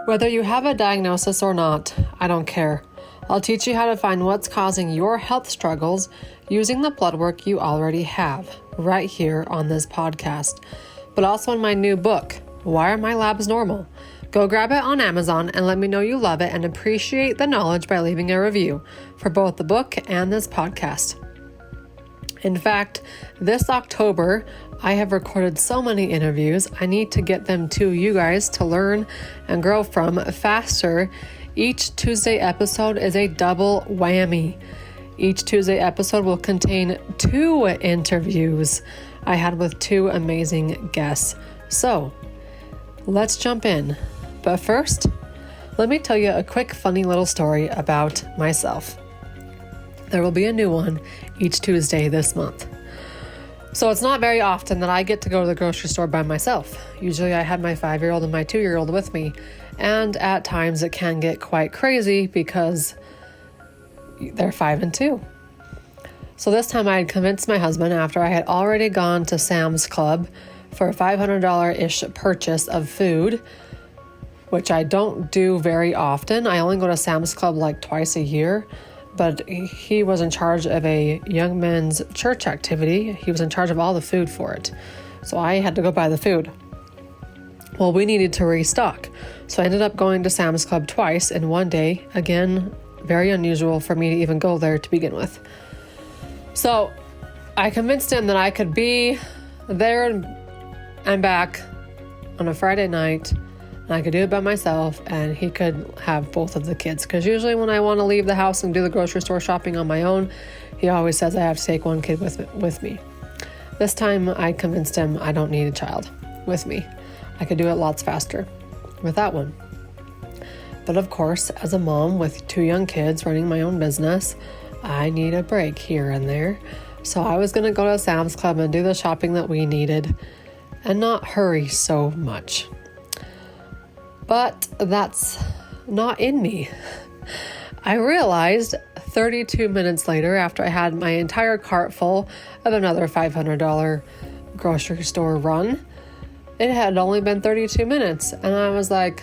Whether you have a diagnosis or not, I don't care. I'll teach you how to find what's causing your health struggles using the blood work you already have, right here on this podcast, but also in my new book, Why Are My Labs Normal? Go grab it on Amazon and let me know you love it and appreciate the knowledge by leaving a review for both the book and this podcast. In fact, this October, I have recorded so many interviews, I need to get them to you guys to learn and grow from faster. Each Tuesday episode is a double whammy. Each Tuesday episode will contain 2 interviews I had with 2 amazing guests. So, let's jump in. But first, let me tell you a quick funny little story about myself. There will be a new one each Tuesday this month. So it's not very often that I get to go to the grocery store by myself. Usually I had my 5-year-old and my 2-year-old with me, and at times it can get quite crazy because they're 5 and 2. So this time I had convinced my husband, after I had already gone to Sam's Club for a $500-ish purchase of food, which I don't do very often. I only go to Sam's Club like twice a year, but he was in charge of a young men's church activity. He was in charge of all the food for it. So I had to go buy the food. Well, we needed to restock. So I ended up going to Sam's Club twice in one day. Again, very unusual for me to even go there to begin with. So I convinced him that I could be there and back on a Friday night, and I could do it by myself, and he could have both of the kids. Because usually when I want to leave the house and do the grocery store shopping on my own, he always says I have to take one kid with me. This time I convinced him I don't need a child with me. I could do it lots faster without one. But of course, as a mom with 2 young kids running my own business, I need a break here and there. So I was going to go to Sam's Club and do the shopping that we needed and not hurry so much. But that's not in me. I realized 32 minutes later, after I had my entire cart full of another $500 grocery store run, it had only been 32 minutes. And I was like,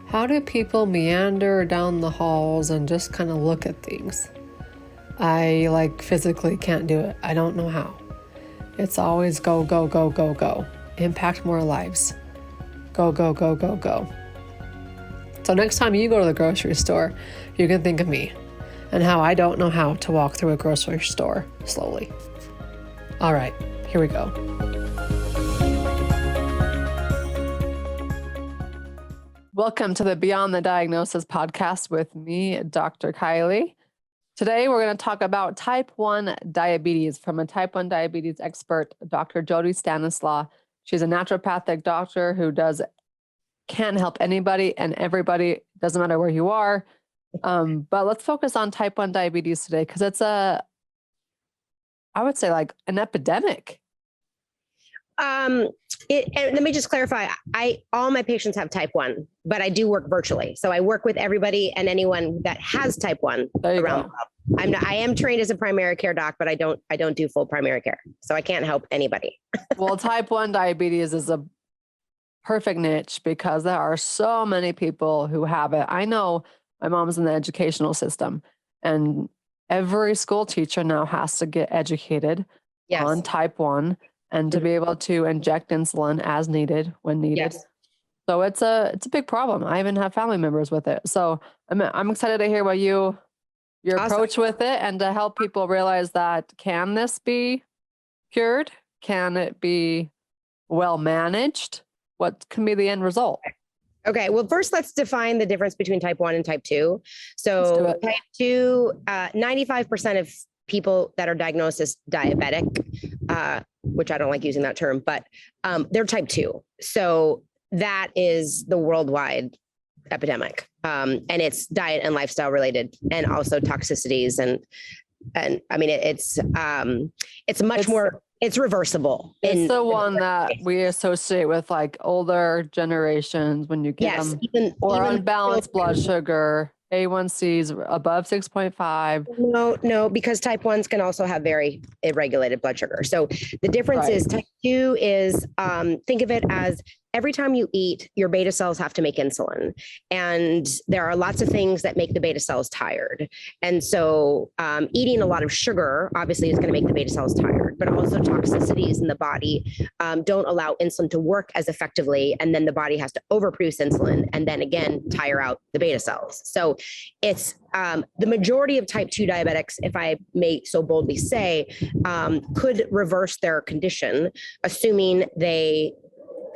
how do people meander down the halls and just kind of look at things? I physically can't do it. I don't know how. It's always go, go, go, go, go. Impact more lives. Go, go, go, go, go. So next time you go to the grocery store, you can think of me and how I don't know how to walk through a grocery store slowly. All right, here we go. Welcome to the Beyond the Diagnosis podcast with me, Dr. Kylie. Today, we're going to talk about type 1 diabetes from a type 1 diabetes expert, Dr. Jody Stanislaw. She's a naturopathic doctor who can help anybody and everybody, doesn't matter where you are. But let's focus on type 1 diabetes today because it's I would say an epidemic. And let me just clarify. All my patients have type 1, but I do work virtually. So I work with everybody and anyone that has type 1 around the world. I am trained as a primary care doc, but I don't do full primary care. So I can't help anybody. Well, type 1 diabetes is a perfect niche because there are so many people who have it. I know my mom's in the educational system, and every school teacher now has to get educated on type 1 and to be able to inject insulin as needed when needed. Yes. So it's a big problem. I even have family members with it. So I'm excited to hear about your approach with it and to help people realize that, can this be cured? Can it be well managed? What can be the end result? Okay. Well, first let's define the difference between type 1 and type 2. So type 2, 95% of people that are diagnosed as diabetic, which I don't like using that term, but they're type 2. So that is the worldwide epidemic. And it's diet and lifestyle related, and also toxicities. And I mean, it's more, it's reversible. It's the one that we associate with older generations when you get them, even unbalanced blood sugar, A1Cs above 6.5. No, because type 1s can also have very irregulated blood sugar. So the difference is type 2 is, think of it as every time you eat, your beta cells have to make insulin. And there are lots of things that make the beta cells tired. And so eating a lot of sugar obviously is going to make the beta cells tired, but also toxicities in the body don't allow insulin to work as effectively. And then the body has to overproduce insulin and then again, tire out the beta cells. So it's the majority of type 2 diabetics, if I may so boldly say, could reverse their condition, assuming they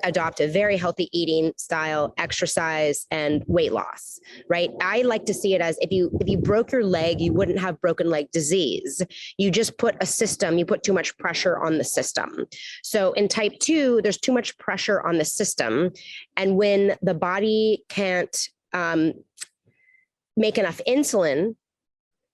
adopt a very healthy eating style, exercise, and weight loss, right? I like to see it as if you broke your leg, you wouldn't have broken leg disease. You just put you put too much pressure on the system. So in type 2, there's too much pressure on the system. And when the body can't make enough insulin,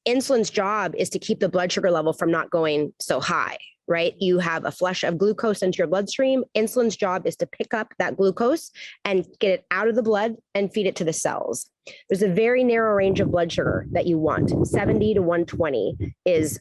insulin's job is to keep the blood sugar level from not going so high, right? You have a flush of glucose into your bloodstream. Insulin's job is to pick up that glucose and get it out of the blood and feed it to the cells. There's a very narrow range of blood sugar that you want. 70 to 120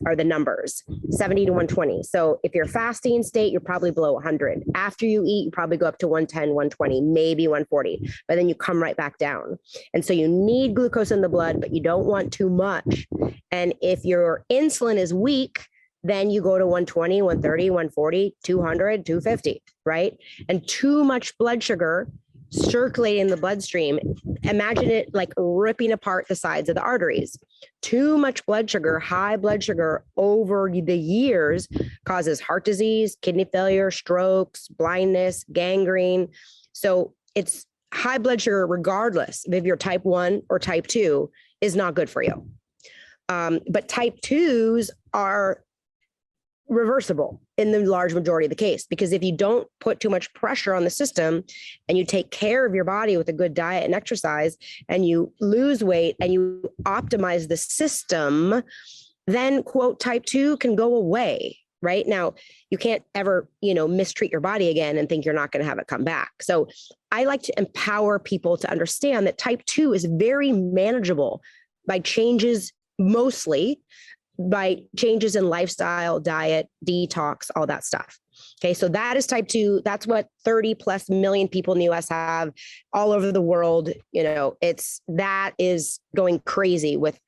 are the numbers, 70 to 120. So if you're fasting state, you're probably below 100. After you eat, you probably go up to 110, 120, maybe 140, but then you come right back down. And so you need glucose in the blood, but you don't want too much. And if your insulin is weak, then you go to 120, 130, 140, 200, 250, right? And too much blood sugar circulating in the bloodstream. Imagine it like ripping apart the sides of the arteries. Too much blood sugar, high blood sugar over the years causes heart disease, kidney failure, strokes, blindness, gangrene. So it's high blood sugar, regardless if you're type 1 or type 2, is not good for you. But type 2s are reversible in the large majority of the case, because if you don't put too much pressure on the system and you take care of your body with a good diet and exercise and you lose weight and you optimize the system, then quote type 2 can go away. Right now, you can't ever, mistreat your body again and think you're not going to have it come back. So I like to empower people to understand that type 2 is very manageable by changes, mostly by changes in lifestyle, diet, detox, all that stuff. Okay. So that is type 2. That's what 30 plus million people in the US have all over the world. That is going crazy with,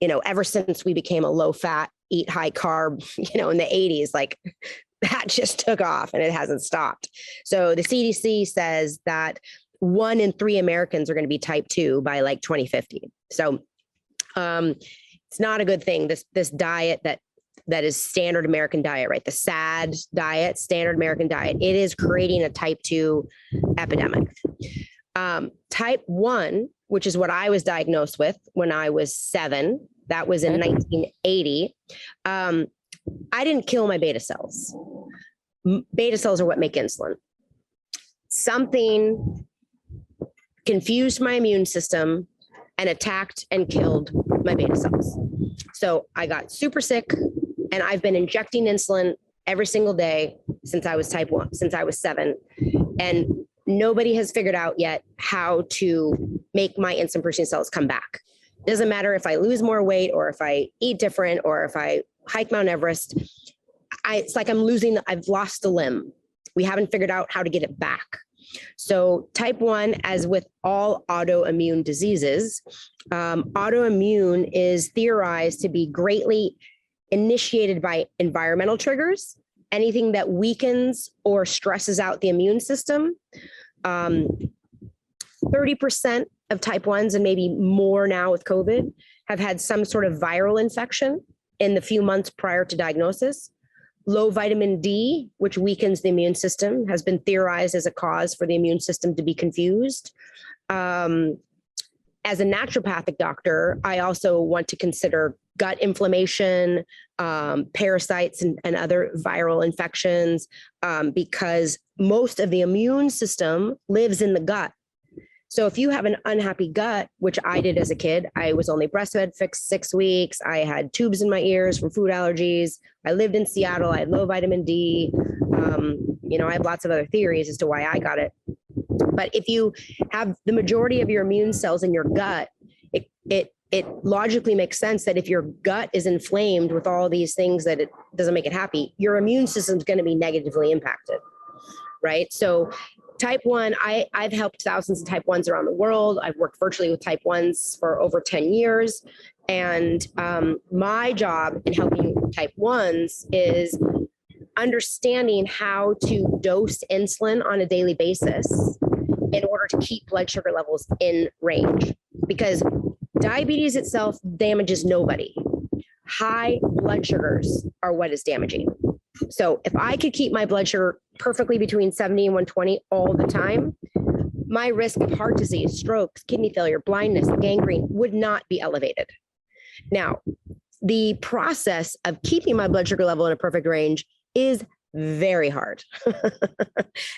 ever since we became a low fat, eat high carb, in the 80s, like that just took off and it hasn't stopped. So the CDC says that 1 in 3 Americans are going to be type 2 by like 2050. So, it's not a good thing. This diet that is standard American diet, right? The SAD diet, standard American diet, it is creating a type 2 epidemic. Type 1, which is what I was diagnosed with when I was 7, that was in 1980. I didn't kill my beta cells. Beta cells are what make insulin. Something confused my immune system and attacked and killed my beta cells. So I got super sick and I've been injecting insulin every single day since I was type 1, since I was 7. And nobody has figured out yet how to make my insulin producing cells come back. It doesn't matter if I lose more weight or if I eat different or if I hike Mount Everest. It's like I've lost a limb. We haven't figured out how to get it back. So type 1, as with all autoimmune diseases, autoimmune is theorized to be greatly initiated by environmental triggers, anything that weakens or stresses out the immune system. 30% of type 1s, and maybe more now with COVID, have had some sort of viral infection in the few months prior to diagnosis. Low vitamin D, which weakens the immune system, has been theorized as a cause for the immune system to be confused. As a naturopathic doctor, I also want to consider gut inflammation, parasites, and other viral infections, because most of the immune system lives in the gut. So if you have an unhappy gut, which I did as a kid, I was only breastfed for 6 weeks. I had tubes in my ears from food allergies. I lived in Seattle. I had low vitamin D. I have lots of other theories as to why I got it. But if you have the majority of your immune cells in your gut, it logically makes sense that if your gut is inflamed with all these things that it doesn't make it happy, your immune system is going to be negatively impacted, right? So Type 1, I've helped thousands of type 1s around the world. I've worked virtually with type 1s for over 10 years. And my job in helping type 1s is understanding how to dose insulin on a daily basis in order to keep blood sugar levels in range. Because diabetes itself damages nobody. High blood sugars are what is damaging. So if I could keep my blood sugar perfectly between 70 and 120 all the time, my risk of heart disease, strokes, kidney failure, blindness, gangrene would not be elevated. Now, the process of keeping my blood sugar level in a perfect range is very hard.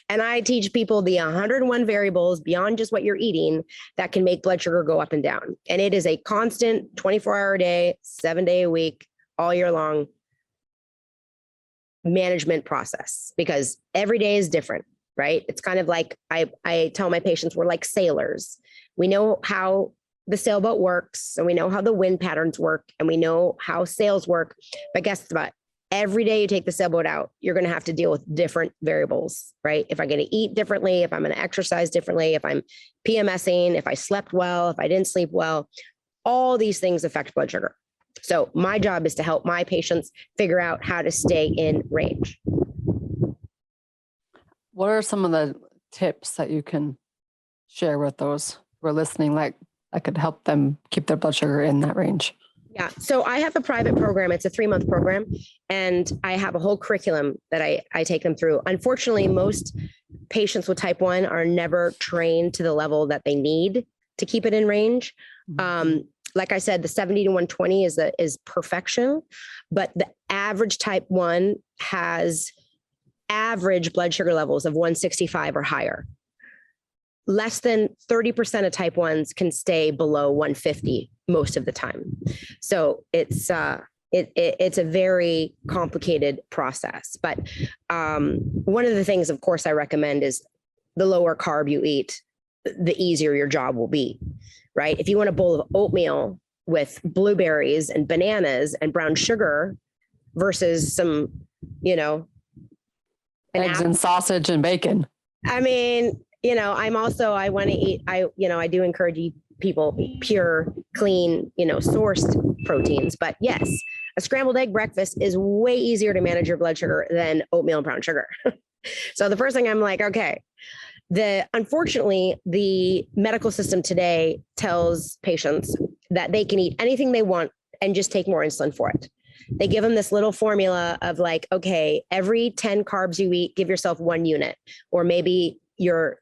And I teach people the 101 variables beyond just what you're eating that can make blood sugar go up and down. And it is a constant 24-hour a day, 7-day a week, all year long management process, because every day is different, right? It's kind of like I tell my patients, we're like sailors. We know how the sailboat works, and we know how the wind patterns work, and we know how sails work. But guess what? Every day you take the sailboat out, you're going to have to deal with different variables, right? If I'm going to eat differently, if I'm going to exercise differently, if I'm PMSing, if I slept well, if I didn't sleep well, all these things affect blood sugar. So my job is to help my patients figure out how to stay in range. What are some of the tips that you can share with those who are listening, like that could help them keep their blood sugar in that range? Yeah. So I have a private program. It's a 3-month program, and I have a whole curriculum that I take them through. Unfortunately, most patients with type 1 are never trained to the level that they need to keep it in range. Like I said, the 70 to 120 is perfection, but the average type 1 has average blood sugar levels of 165 or higher. Less than 30% of type 1s can stay below 150 most of the time. So it's a very complicated process. But one of the things, of course, I recommend is the lower carb you eat, the easier your job will be, right? If you want a bowl of oatmeal with blueberries and bananas and brown sugar versus some, eggs and sausage and bacon. I mean, I want to eat, I do encourage people pure, clean, sourced proteins. But yes, a scrambled egg breakfast is way easier to manage your blood sugar than oatmeal and brown sugar. So the first thing I'm like, okay, unfortunately, the medical system today tells patients that they can eat anything they want and just take more insulin for it. They give them this little formula of like, okay, every 10 carbs you eat, give yourself 1 unit, or maybe you're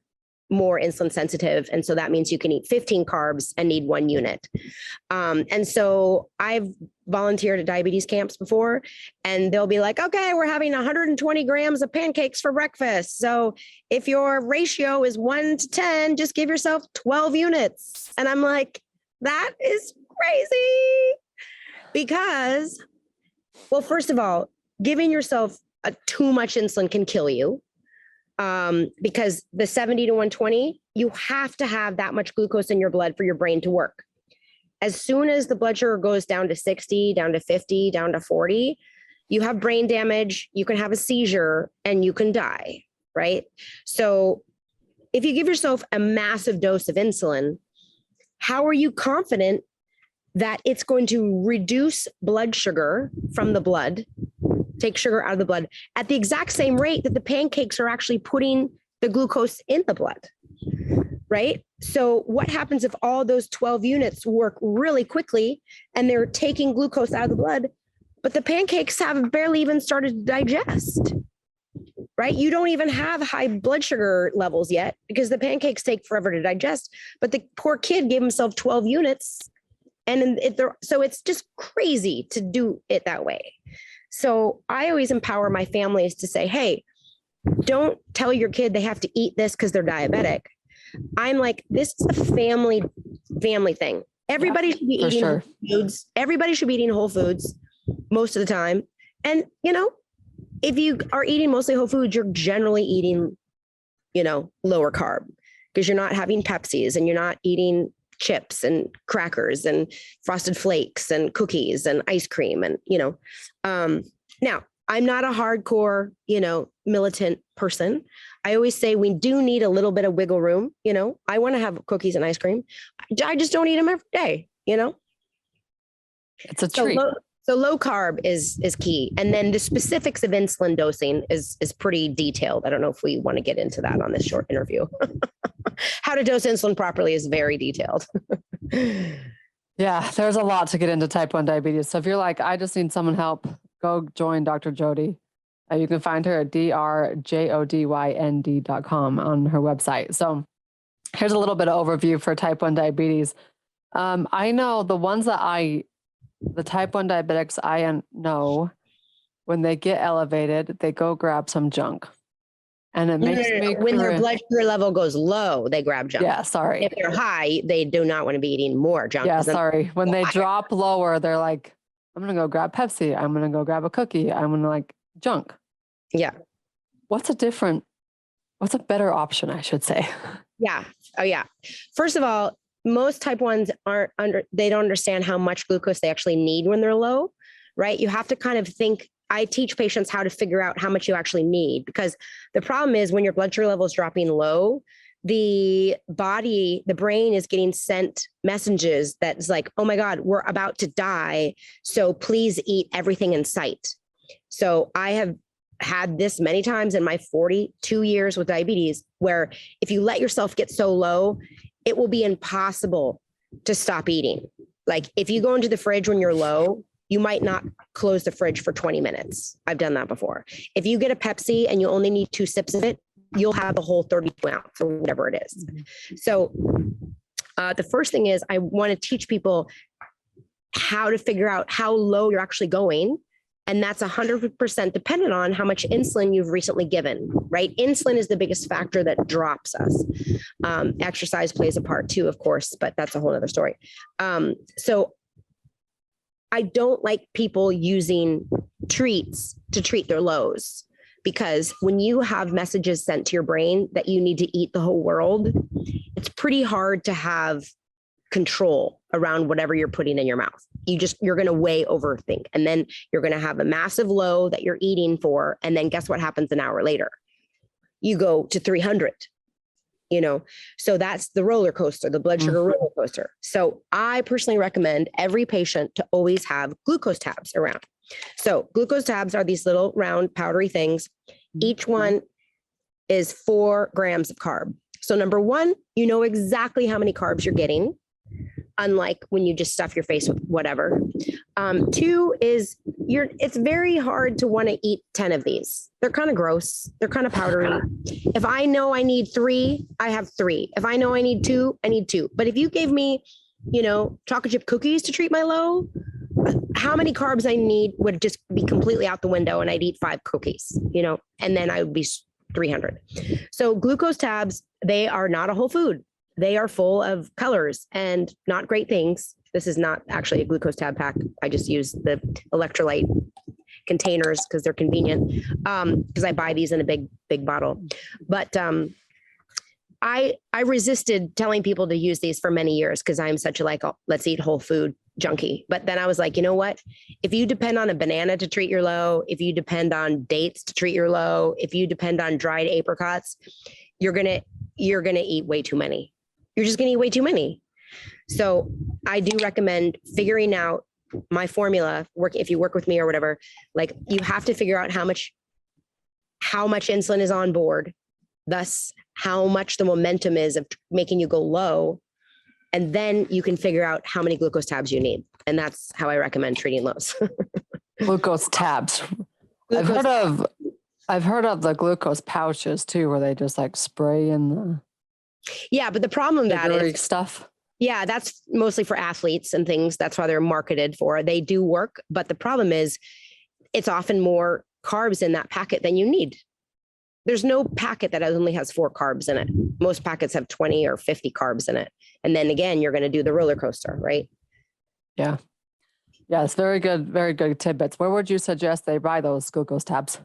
more insulin sensitive. And so that means you can eat 15 carbs and need 1 unit. And so I've volunteered at diabetes camps before, and they'll be like, okay, we're having 120 grams of pancakes for breakfast. So if your ratio is 1 to 10, just give yourself 12 units. And I'm like, that is crazy. Because, well, first of all, giving yourself too much insulin can kill you. Because the 70 to 120, you have to have that much glucose in your blood for your brain to work. As soon as the blood sugar goes down to 60, down to 50, down to 40, you have brain damage, you can have a seizure, and you can die, right? So if you give yourself a massive dose of insulin, how are you confident that it's going to reduce blood sugar from the blood, take sugar out of the blood at the exact same rate that the pancakes are actually putting the glucose in the blood, right? So what happens if all those 12 units work really quickly and they're taking glucose out of the blood, but the pancakes have barely even started to digest, right? You don't even have high blood sugar levels yet because the pancakes take forever to digest, but the poor kid gave himself 12 units. And so it's just crazy to do it that way. So I always empower my families to say, hey, don't tell your kid they have to eat this because they're diabetic. I'm like, this is a family thing. Everybody should be eating whole foods. Everybody should be eating whole foods most of the time. And, if you are eating mostly whole foods, you're generally eating, lower carb because you're not having Pepsis and you're not eating chips and crackers and frosted flakes and cookies and ice cream. And, now I'm not a hardcore, militant person. I always say we do need a little bit of wiggle room. I want to have cookies and ice cream. I just don't eat them every day, It's a treat. So low carb is key. And then the specifics of insulin dosing is pretty detailed. I don't know if we want to get into that on this short interview. How to dose insulin properly is very detailed. Yeah, there's a lot to get into type 1 diabetes. So if you're like, I just need someone help, go join Dr. Jody. You can find her at drjodynd.com on her website. So here's a little bit of overview for type 1 diabetes. I know the ones that the type 1 diabetics I know, when they get elevated, they go grab some junk. And it makes me when their blood sugar level goes low, they grab junk. Yeah, sorry. If they're high, they do not want to be eating more junk. Yeah, sorry. When they drop lower, they're like, I'm going to go grab Pepsi. I'm going to go grab a cookie. I'm going to junk. Yeah. What's a better option, I should say? Yeah. Oh, yeah. First of all, most type 1s they don't understand how much glucose they actually need when they're low, right? You have to kind of think. I teach patients how to figure out how much you actually need, because the problem is when your blood sugar level is dropping low, the brain is getting sent messages that's like, oh my God, we're about to die. So please eat everything in sight. So I have had this many times in my 42 years with diabetes, where if you let yourself get so low, it will be impossible to stop eating. Like if you go into the fridge when you're low, you might not close the fridge for 20 minutes. I've done that before. If you get a Pepsi and you only need 2 sips of it, you'll have the whole 32 ounce or whatever it is. Mm-hmm. So the first thing is I want to teach people how to figure out how low you're actually going. And that's 100% dependent on how much insulin you've recently given, right? Insulin is the biggest factor that drops us. Exercise plays a part too, of course, but that's a whole other story. So I don't like people using treats to treat their lows, because when you have messages sent to your brain that you need to eat the whole world, it's pretty hard to have control around whatever you're putting in your mouth. You're going to way overthink. And then you're going to have a massive low that you're eating for. And then guess what happens an hour later? You go to 300. So that's the roller coaster, the blood sugar roller coaster. So I personally recommend every patient to always have glucose tabs around. So glucose tabs are these little round powdery things. Each one is 4 grams of carb. So number one, you know exactly how many carbs you're getting, unlike when you just stuff your face with whatever. 2 is it's very hard to want to eat 10 of these. They're kind of gross. They're kind of powdery. If I know I need 3, I have 3. If I know I need 2, I need 2. But if you gave me, chocolate chip cookies to treat my low, how many carbs I need would just be completely out the window, and I'd eat 5 cookies, and then I would be 300. So glucose tabs, they are not a whole food. They are full of colors and not great things. This is not actually a glucose tab pack. I just use the electrolyte containers because they're convenient. Because I buy these in a big bottle. But I resisted telling people to use these for many years because I'm such a let's eat whole food junkie. But then I was like, you know what? If you depend on a banana to treat your low, if you depend on dates to treat your low, if you depend on dried apricots, you're gonna eat way too many. You're just gonna eat way too many. So I do recommend figuring out my formula. If you work with me or whatever, you have to figure out how much insulin is on board, thus how much the momentum is of making you go low. And then you can figure out how many glucose tabs you need. And that's how I recommend treating lows. Glucose tabs. I've heard of the glucose pouches too, where they just spray in the but the problem that is stuff. Yeah, that's mostly for athletes and things. That's why they're marketed for. They do work, but the problem is it's often more carbs in that packet than you need. There's no packet that only has 4 carbs in it. Most packets have 20 or 50 carbs in it. And then again, you're going to do the roller coaster, right? Yeah. Yeah, it's very good tidbits. Where would you suggest they buy those glucose tabs?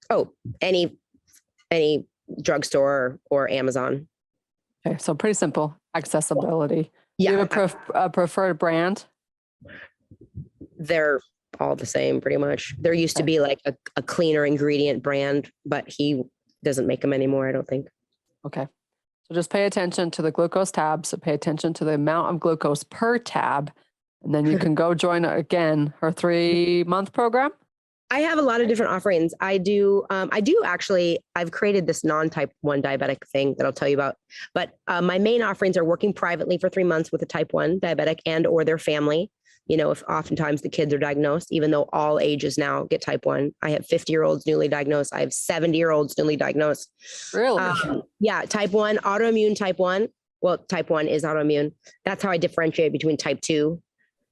Oh, any drugstore or Amazon. Okay, so pretty simple accessibility. Yeah. Do you have a preferred brand? They're all the same pretty much. There used to be like a cleaner ingredient brand, but he doesn't make them anymore, I don't think. Okay. So just pay attention to the glucose tab. So pay attention to the amount of glucose per tab. And then you can go join again her 3-month program. I have a lot of different offerings. I do actually, I've created this non-type 1 diabetic thing that I'll tell you about, but my main offerings are working privately for 3 months with a type 1 diabetic and or their family. You know, if oftentimes the kids are diagnosed, even though all ages now get type 1. I have 50-year-olds newly diagnosed. I have 70-year-olds newly diagnosed. Really? Yeah. Type 1, autoimmune type 1. Well, type 1 is autoimmune. That's how I differentiate between type 2.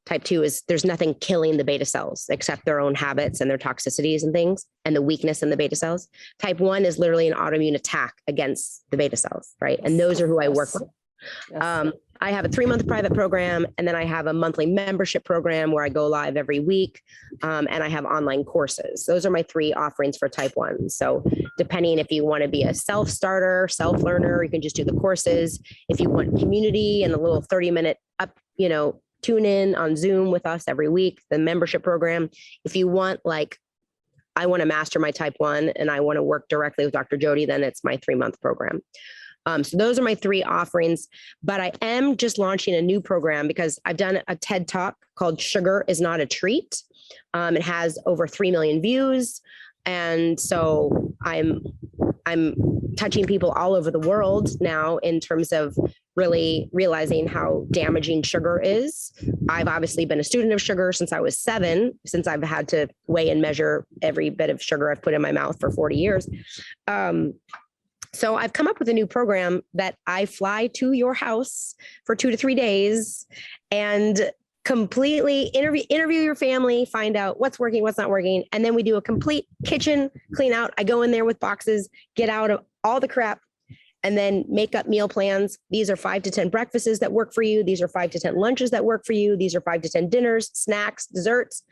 Type 2 is there's nothing killing the beta cells except their own habits and their toxicities and things and the weakness in the beta cells. Type 1 is literally an autoimmune attack against the beta cells, right? And those are who I work with. Yes. I have a 3-month private program, and then I have a monthly membership program where I go live every week, and I have online courses. Those are my 3 offerings for type 1. So depending if you want to be a self-starter, self-learner, you can just do the courses. If you want community and a little 30-minute tune in on Zoom with us every week, the membership program. If you want, like, I want to master my type 1 and I want to work directly with Dr. Jody, then it's my 3-month program. So those are my 3 offerings, but I am just launching a new program because I've done a TED Talk called Sugar is Not a Treat. It has over 3 million views. And so I'm touching people all over the world now in terms of really realizing how damaging sugar is. I've obviously been a student of sugar since I was 7, since I've had to weigh and measure every bit of sugar I've put in my mouth for 40 years. So I've come up with a new program that I fly to your house for 2 to 3 days and completely interview your family, find out what's working, what's not working. And then we do a complete kitchen clean out. I go in there with boxes, get out of all the crap, and then make up meal plans. These are 5 to 10 breakfasts that work for you. These are 5 to 10 lunches that work for you. These are 5 to 10 dinners, snacks, desserts.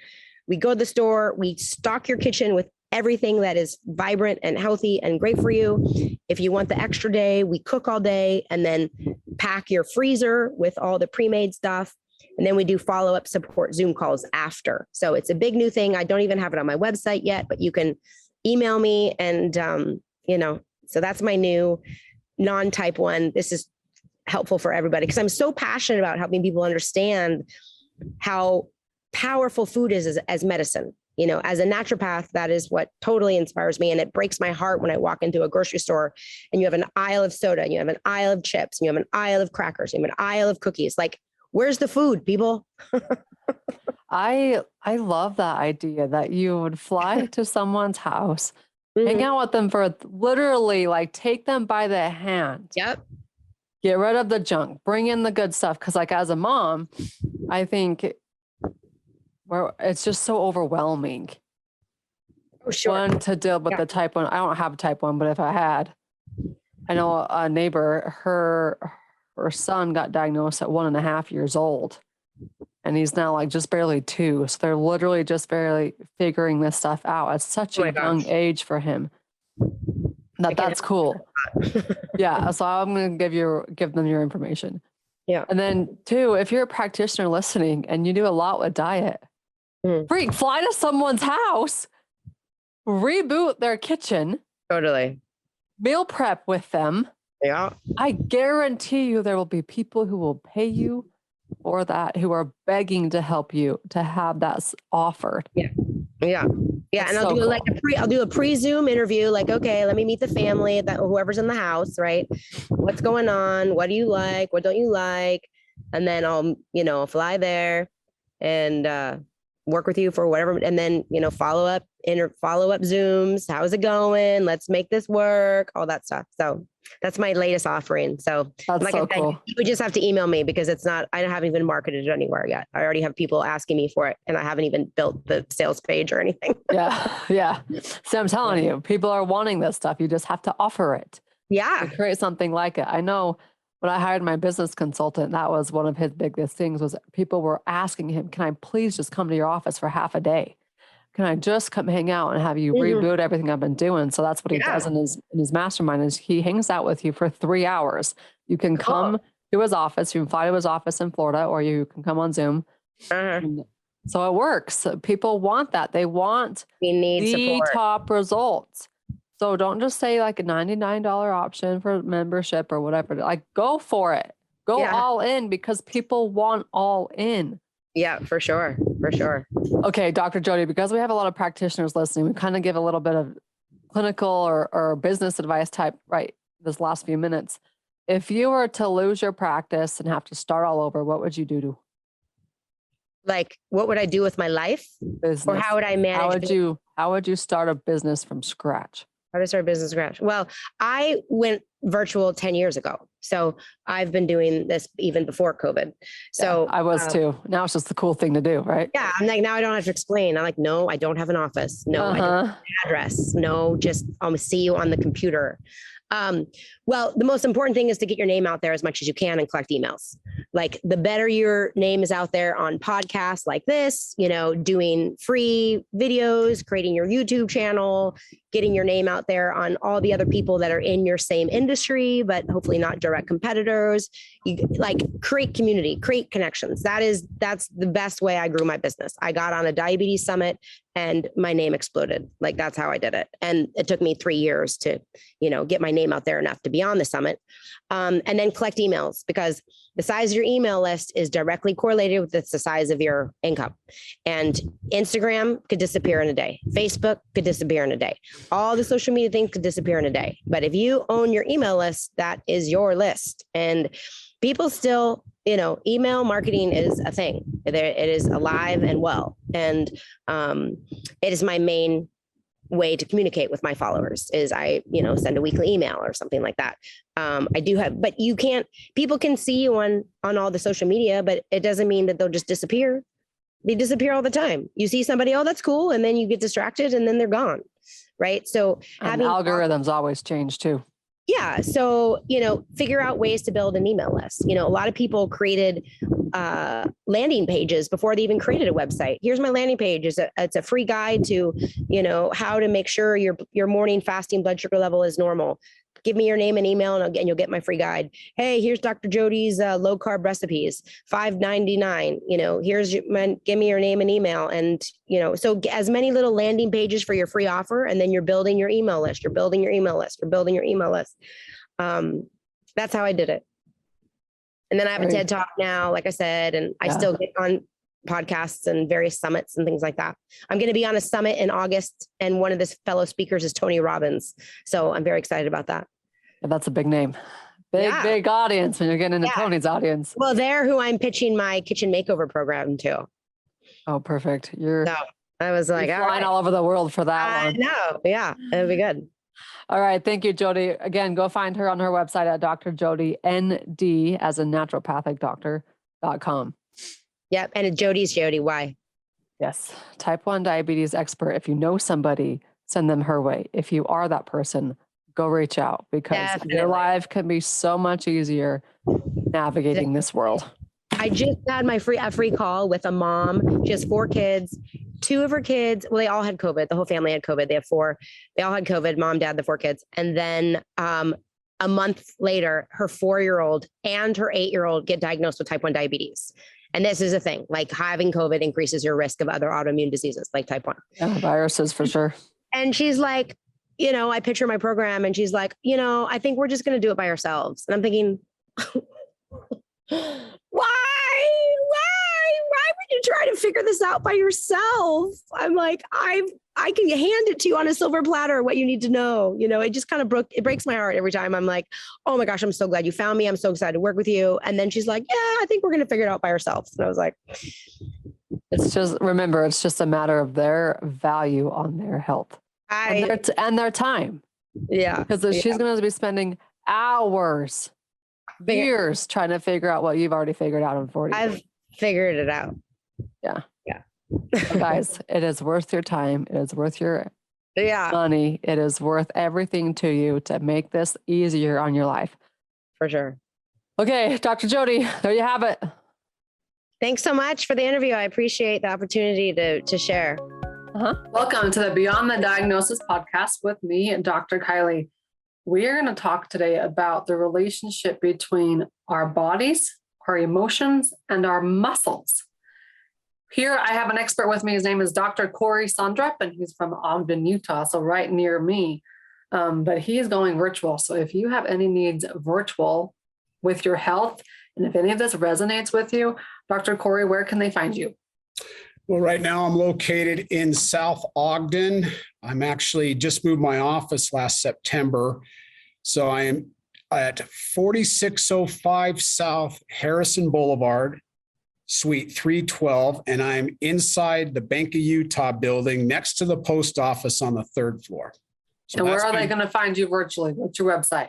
We go to the store, we stock your kitchen with everything that is vibrant and healthy and great for you. If you want the extra day, we cook all day and then pack your freezer with all the pre-made stuff. And then we do follow-up support Zoom calls after. So it's a big new thing. I don't even have it on my website yet, but you can email me and, so that's my new non-type 1. This is helpful for everybody because I'm so passionate about helping people understand how powerful food is as medicine. You know, as a naturopath, that is what totally inspires me. And it breaks my heart when I walk into a grocery store and you have an aisle of soda, and you have an aisle of chips, and you have an aisle of crackers, and you have an aisle of cookies. Like, where's the food, people? I love that idea that you would fly to someone's house, hang out with them for literally like take them by the hand. Yep. Get rid of the junk, bring in the good stuff. Cause like as a mom, I think it's just so overwhelming. Oh, sure. One, to deal with the type 1. I don't have a type 1, but if I had, I know a neighbor, her son got diagnosed at 1.5 years old. And he's now like just barely 2. So they're literally just barely figuring this stuff out at such a young age for him. That's cool. Yeah. So I'm going to give them your information. Yeah. And then 2, if you're a practitioner listening and you do a lot with diet, fly to someone's house, reboot their kitchen. Totally. Meal prep with them. Yeah. I guarantee you there will be people who will pay you for that, who are begging to help you to have that offered. Yeah. Yeah. Yeah. That's and I'll so do cool. I'll do a pre-Zoom interview. Like, okay, let me meet the family, that whoever's in the house, right? What's going on? What do you like? What don't you like? And then I'll fly there and work with you for whatever. And then, follow up Zooms. How's it going? Let's make this work. All that stuff. So that's my latest offering. So that's like so I said, cool. you would just have to email me because I haven't even marketed it anywhere yet. I already have people asking me for it and I haven't even built the sales page or anything. Yeah. Yeah. So I'm telling you, people are wanting this stuff. You just have to offer it. Yeah. Create something like it. I know when I hired my business consultant, that was one of his biggest things was people were asking him, can I please just come to your office for half a day? Can I just come hang out and have you reboot everything I've been doing? So that's what he does in his mastermind is he hangs out with you for 3 hours. You can come to his office. You can fly to his office in Florida, or you can come on Zoom. And So it works. People want that. They want We need the support. top results. So don't just say like a $99 option for membership or whatever. Like go for it. Go all in because people want all in. Yeah, for sure. For sure. Okay, Dr. Jody, because we have a lot of practitioners listening, we kind of give a little bit of clinical or business advice type, right? This last few minutes. If you were to lose your practice and have to start all over, what would you do? Like, what would I do with my life? Business. Or how would I manage? How would you start a business from scratch? How to start a business from scratch? Well, I went virtual 10 years ago. So I've been doing this even before COVID. So I was too. Now it's just the cool thing to do, right? Yeah. I'm like, now I don't have to explain. I'm like, no, I don't have an office. No, I don't have an address. No, just I'll see you on the computer. Well, the most important thing is to get your name out there as much as you can and collect emails. Like the better your name is out there on podcasts like this, doing free videos, creating your YouTube channel, getting your name out there on all the other people that are in your same industry, but hopefully not direct competitors. You like create community, create connections. That's the best way I grew my business. I got on a diabetes summit and my name exploded. Like that's how I did it. And it took me 3 years to, get my name out there enough to be on the summit. And then collect emails because the size of your email list is directly correlated with the size of your income. And Instagram could disappear in a day. Facebook could disappear in a day. All the social media things could disappear in a day. But if you own your email list, that is your list. And people still, email marketing is a thing. It is alive and well. And it is my main way to communicate with my followers is I, send a weekly email or something like that. I do have, but people can see you on all the social media, but it doesn't mean that they'll just disappear. They disappear all the time. You see somebody, oh, that's cool. And then you get distracted and then they're gone. Right. So having algorithms always change too. Yeah. So, figure out ways to build an email list. A lot of people created landing pages before they even created a website. Here's my landing page. It's a free guide to, how to make sure your morning fasting blood sugar level is normal. Give me your name and email and you'll get my free guide. Hey, here's Dr. Jody's low carb recipes, $5.99. Give me your name and email. And, so as many little landing pages for your free offer. And then you're building your email list. You're building your email list. You're building your email list. That's how I did it. And then I have a TED Talk now, like I said, and I still get on podcasts and various summits and things like that. I'm going to be on a summit in August. And one of the fellow speakers is Tony Robbins. So I'm very excited about that. Yeah, that's a big name. Big audience when you're getting into Tony's audience. Well, they're who I'm pitching my kitchen makeover program to. Oh, perfect. I was like, flying all over the world for that one. I know. Yeah, it'll be good. All right. Thank you, Jody. Again, go find her on her website at Dr. Jody ND as a naturopathic doctor.com. Yep. And Jody's Jody. Why? Yes. Type 1 diabetes expert. If you know somebody, send them her way. If you are that person, go reach out because your life can be so much easier navigating this world. I just had my free call with a mom. She has 4 kids. 2 of her kids, well, they all had COVID. The whole family had COVID. They have 4. They all had COVID, mom, dad, the 4 kids. And then a month later, her 4-year-old and her 8-year-old get diagnosed with type 1 diabetes. And this is a thing, like having COVID increases your risk of other autoimmune diseases like type 1. Yeah, viruses for sure. And she's like, I picture my program and she's like, I think we're just going to do it by ourselves. And I'm thinking, why would you try to figure this out by yourself? I'm like, I can hand it to you on a silver platter, what you need to know. It just kind of it breaks my heart every time. I'm like, oh my gosh, I'm so glad you found me. I'm so excited to work with you. And then she's like, yeah, I think we're going to figure it out by ourselves. And I was like, it's just a matter of their value on their health and their time. Yeah. Because she's going to be spending hours, years trying to figure out what you've already figured out in 40 years. I've figured it out. Yeah. So guys, it is worth your time. It is worth your money. It is worth everything to you to make this easier on your life. For sure. Okay, Dr. Jody, there you have it. Thanks so much for the interview. I appreciate the opportunity to share. Welcome to the Beyond the Diagnosis podcast with me and Dr. Kylie. We are going to talk today about the relationship between our bodies, our emotions, and our muscles. Here I have an expert with me. His name is Dr. Corey Sondrup, and he's from Ogden, Utah, so right near me. But he is going virtual. So if you have any needs virtual with your health, and if any of this resonates with you, Dr. Corey, where can they find you? Well, right now I'm located in South Ogden. I'm actually just moved my office last September. So I am at 4605 South Harrison Boulevard, Suite 312, and I'm inside the Bank of Utah building next to the post office on the third floor. So and where are they going to find you virtually? What's your website?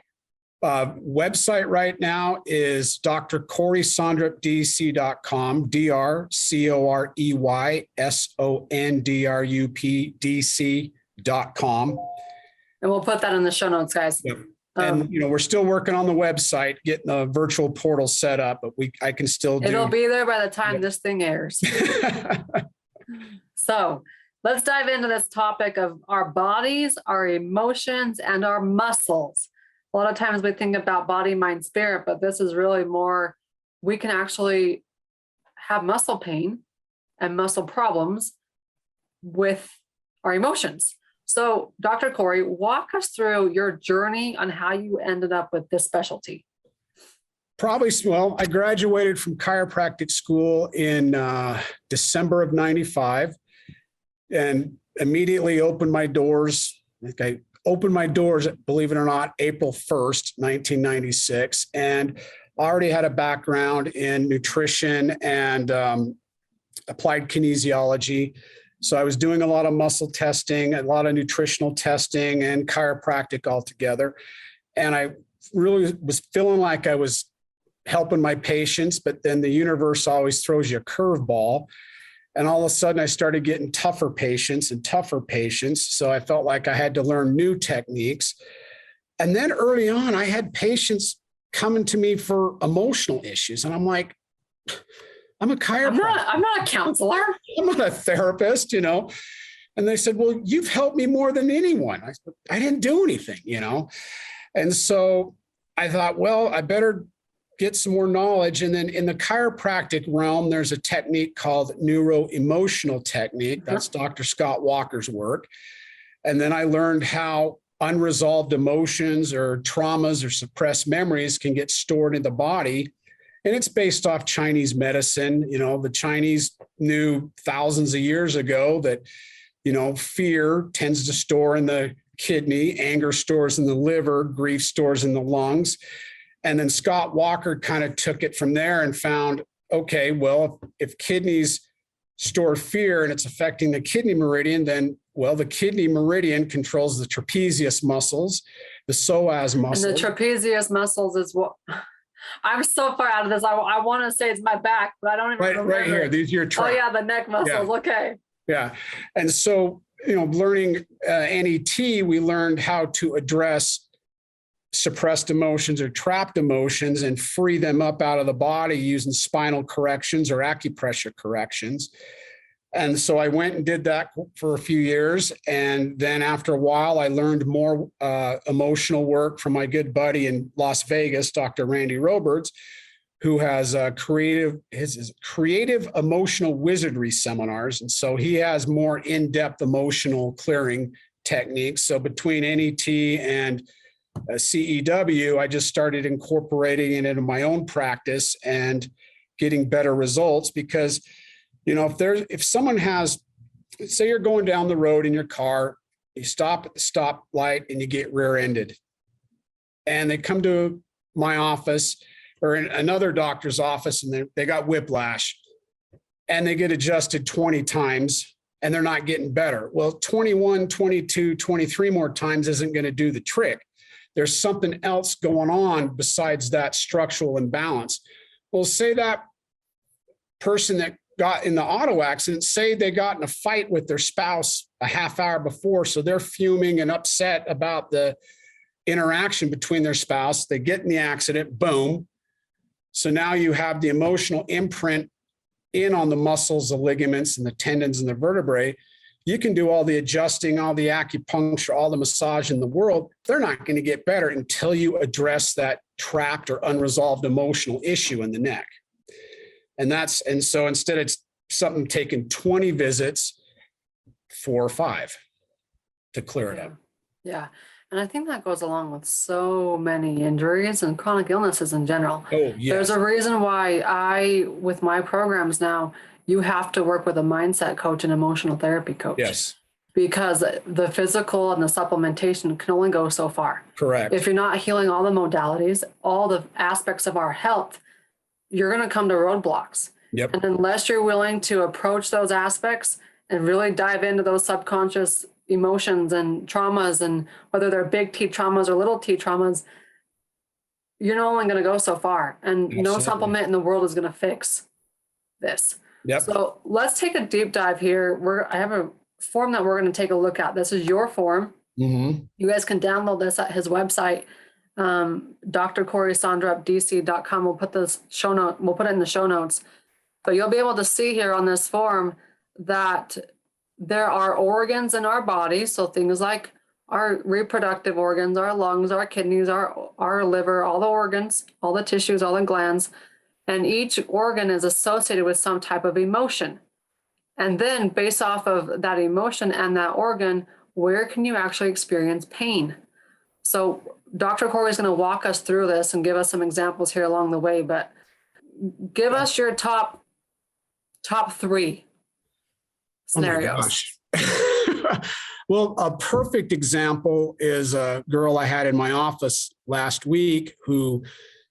Website right now is drcorysondrupdc.com, drcorysondrupdc.com. And we'll put that in the show notes, guys. Yep. And we're still working on the website, getting the virtual portal set up, but I can still do. It'll be there by the time this thing airs. So let's dive into this topic of our bodies, our emotions, and our muscles. A lot of times we think about body, mind, spirit, but this is really more, we can actually have muscle pain and muscle problems with our emotions. So, Dr. Corey, walk us through your journey on how you ended up with this specialty. I graduated from chiropractic school in December of 95 and immediately opened my doors. I opened my doors, believe it or not, April 1st, 1996. And I already had a background in nutrition and applied kinesiology. So I was doing a lot of muscle testing, a lot of nutritional testing, and chiropractic altogether. And I really was feeling like I was helping my patients, but then the universe always throws you a curveball. And all of a sudden I started getting tougher patients. So I felt like I had to learn new techniques. And then early on, I had patients coming to me for emotional issues. And I'm like, I'm a chiropractor. I'm not a counselor. I'm not a therapist, And they said, well, you've helped me more than anyone. I said, I didn't do anything, And so I thought, well, I better get some more knowledge. And then in the chiropractic realm, there's a technique called neuro-emotional technique. That's Dr. Scott Walker's work. And then I learned how unresolved emotions or traumas or suppressed memories can get stored in the body. And it's based off Chinese medicine. The Chinese knew thousands of years ago that, fear tends to store in the kidney, anger stores in the liver, grief stores in the lungs. And then Scott Walker kind of took it from there and found, okay, well, if kidneys store fear and it's affecting the kidney meridian, then, the kidney meridian controls the trapezius muscles, the psoas muscles. And the trapezius muscles is what... I'm so far out of this. I want to say it's my back, but I don't even remember. Right here. These are your trap. Oh yeah, the neck muscles. Yeah. Okay. Yeah. And so, learning NET, we learned how to address suppressed emotions or trapped emotions and free them up out of the body using spinal corrections or acupressure corrections. And so I went and did that for a few years. And then after a while, I learned more emotional work from my good buddy in Las Vegas, Dr. Randy Roberts, who has his creative emotional wizardry seminars. And so he has more in-depth emotional clearing techniques. So between NET and CEW, I just started incorporating it into my own practice and getting better results because if someone has, say you're going down the road in your car, you stop at the stoplight and you get rear-ended. And they come to my office or in another doctor's office and they got whiplash and they get adjusted 20 times and they're not getting better. Well, 21, 22, 23 more times isn't going to do the trick. There's something else going on besides that structural imbalance. Well, say that person that got in the auto accident, say they got in a fight with their spouse a half hour before, so they're fuming and upset about the interaction between their spouse. They get in the accident, boom. So now you have the emotional imprint in on the muscles, the ligaments, and the tendons and the vertebrae. You can do all the adjusting, all the acupuncture, all the massage in the world. They're not going to get better until you address that trapped or unresolved emotional issue in the neck. And so instead it's something taking 20 visits, 4 or 5 to clear it up. Yeah. And I think that goes along with so many injuries and chronic illnesses in general. Oh, yes. There's a reason why with my programs now, you have to work with a mindset coach and emotional therapy coach. Yes. Because the physical and the supplementation can only go so far. Correct. If you're not healing all the modalities, all the aspects of our health, you're going to come to roadblocks. Yep. And unless you're willing to approach those aspects and really dive into those subconscious emotions and traumas, and whether they're big T traumas or little T traumas, you're not only going to go so far. And Absolutely. No supplement in the world is going to fix this. Yep. So let's take a deep dive here. I have a form that we're going to take a look at. This is your form. Mm-hmm. You guys can download this at his website, drcorysondrupdc.com. We'll put this we'll put it in the show notes. But you'll be able to see here on this form that there are organs in our body. So things like our reproductive organs, our lungs, our kidneys, our liver, all the organs, all the tissues, all the glands. And each organ is associated with some type of emotion. And then based off of that emotion and that organ, where can you actually experience pain? So Dr. Corey is going to walk us through this and give us some examples here along the way, but give us your top 3 scenarios. Oh my gosh. Well, a perfect example is a girl I had in my office last week who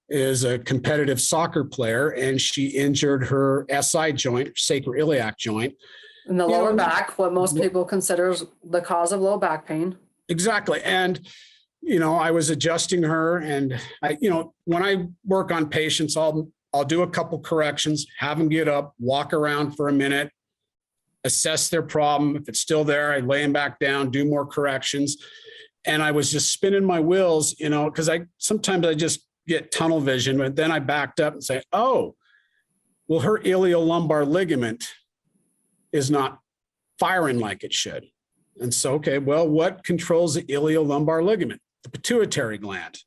is a competitive soccer player, and she injured her SI joint, sacroiliac joint. In the lower back, what most people consider the cause of low back pain. Exactly. And, I was adjusting her, and when I work on patients, I'll do a couple corrections, have them get up, walk around for a minute, assess their problem. If it's still there, I lay them back down, do more corrections. And I was just spinning my wheels, because sometimes I just get tunnel vision, but then I backed up and say, oh, well, her iliolumbar ligament is not firing like it should. And so, okay, well, what controls the iliolumbar ligament? The pituitary gland.